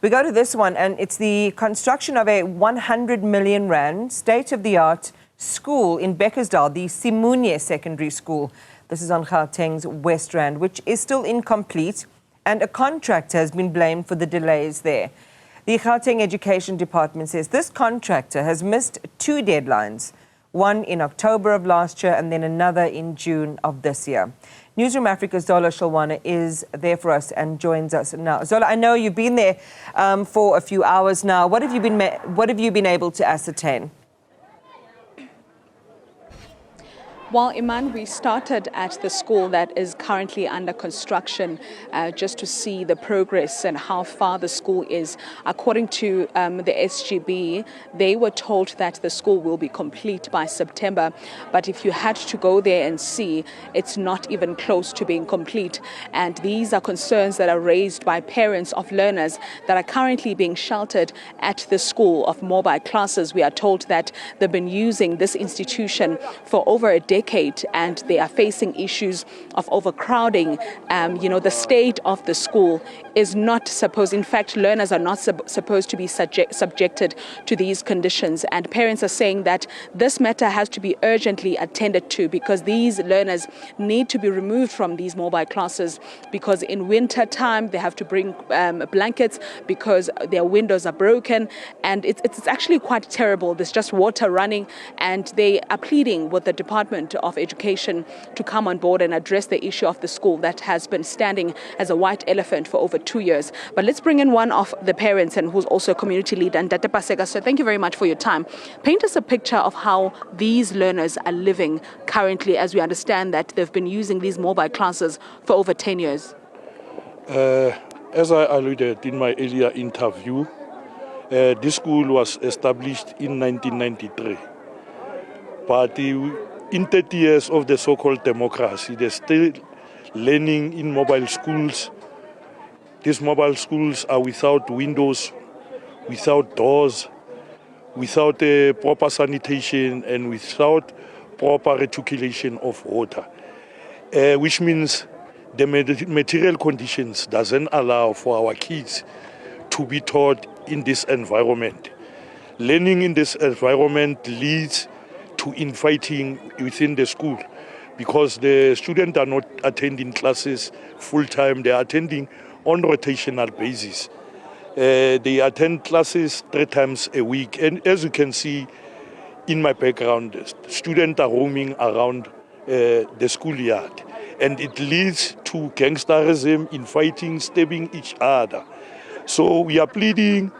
We go to this one, and it's the construction of a 100 million rand state-of-the-art school in Bekkersdal, the Simunye Secondary School. This is on Gauteng's West Rand, which is still incomplete, and a contractor has been blamed for the delays there. The Gauteng Education Department says this contractor has missed 2 deadlines, one in October of last year and then another in June of this year. Newzroom Afrika's Zola Sholwana is there for us and joins us now. Zola, I know you've been there for a few hours now. What have you been able to ascertain? Well, Iman, we started at the school that is currently under construction just to see the progress and how far the school is. According to the SGB, they were told that the school will be complete by September. But if you had to go there and see, it's not even close to being complete. And these are concerns that are raised by parents of learners that are currently being sheltered at the school of mobile classes. We are told that they've been using this institution for over a decade, and they are facing issues of overcrowding. The state of the school is not supposed, in fact, learners are not supposed to be subjected to these conditions. And parents are saying that this matter has to be urgently attended to because these learners need to be removed from these mobile classes because in winter time they have to bring blankets because their windows are broken, and it's actually quite terrible. There's just water running, and they are pleading with the Department of Education to come on board and address the issue of the school that has been standing as a white elephant for over 2 years. But let's bring in one of the parents and who's also a community leader, and Dr. Paseka. So thank you very much for your time. Paint us a picture of how these learners are living currently, as we understand that they've been using these mobile classes for over 10 years. As I alluded in my earlier interview, this school was established in 1993. But in 30 years of the so-called democracy, they're still learning in mobile schools. These mobile schools are without windows, without doors, without proper sanitation, and without proper reticulation of water, which means the material conditions doesn't allow for our kids to be taught in this environment. Learning in this environment leads to infighting within the school because the students are not attending classes full-time. They are attending on rotational basis. They attend classes 3 times a week. And as you can see in my background, students are roaming around the schoolyard. And it leads to gangsterism, infighting, stabbing each other. So we are pleading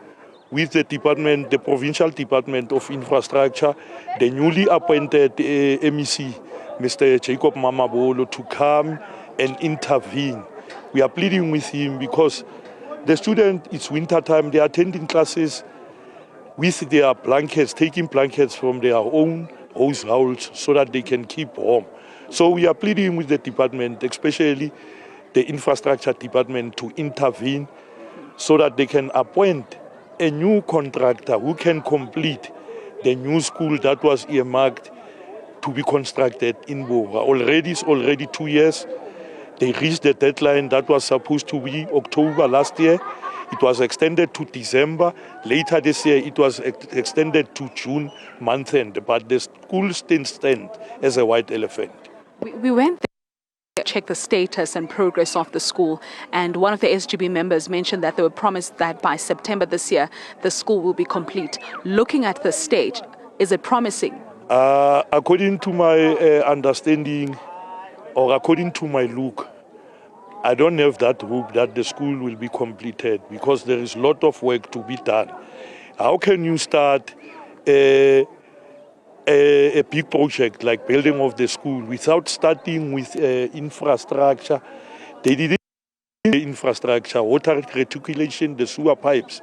with the department, the Provincial Department of Infrastructure, the newly appointed MEC, Mr. Jacob Mamabolo, to come and intervene. We are pleading with him because the student, it's winter time, they are attending classes with their blankets, taking blankets from their own households so that they can keep warm. So we are pleading with the department, especially the Infrastructure Department, to intervene so that they can appoint a new contractor who can complete the new school that was earmarked to be constructed in Bora. It's already 2 years. They reached the deadline that was supposed to be October last year. It was extended to December. Later this year, it was extended to June month end. But the school still stands as a white elephant. We went there to check the status and progress of the school, and one of the SGB members mentioned that they were promised that by September this year, the school will be complete. Looking at the state, is it promising? According to my understanding, or according to my look, I don't have that hope that the school will be completed because there is a lot of work to be done. How can you start a big project like building of the school without starting with infrastructure? They didn't do the infrastructure, water reticulation, the sewer pipes.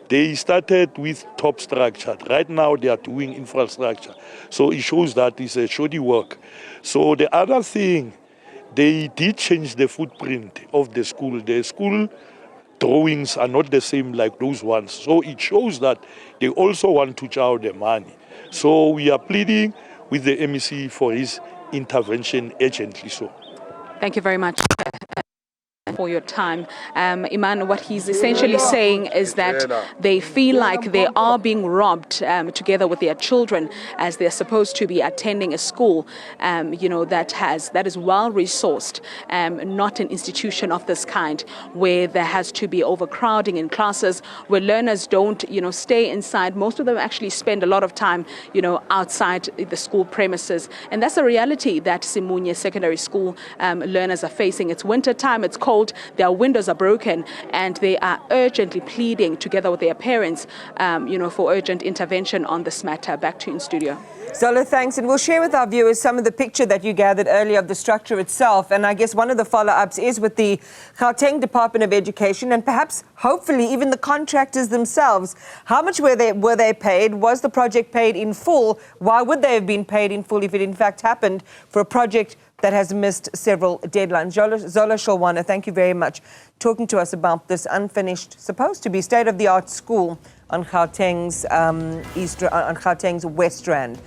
They started with top structure. Right now they are doing infrastructure. So it shows that it's a shoddy work. So the other thing, they did change the footprint of the school. The school drawings are not the same like those ones. So it shows that they also want to chow the money. So we are pleading with the MEC for his intervention urgently. So, thank you very much. for your time. Iman, what he's essentially saying is that they feel like they are being robbed together with their children, as they're supposed to be attending a school, that is well resourced, not an institution of this kind where there has to be overcrowding in classes, where learners don't, stay inside. Most of them actually spend a lot of time, outside the school premises, and that's a reality that Simunye Secondary School learners are facing. It's winter time, it's cold, their windows are broken, and they are urgently pleading together with their parents, for urgent intervention on this matter. Back to you in studio. Zola, thanks. And we'll share with our viewers some of the picture that you gathered earlier of the structure itself. And I guess one of the follow-ups is with the Gauteng Department of Education and perhaps, hopefully, even the contractors themselves. How much were they paid? Was the project paid in full? Why would they have been paid in full if it in fact happened for a project that has missed several deadlines? Zola Sholwana, thank you very much, talking to us about this unfinished, supposed to be state-of-the-art school on Gauteng's West Rand.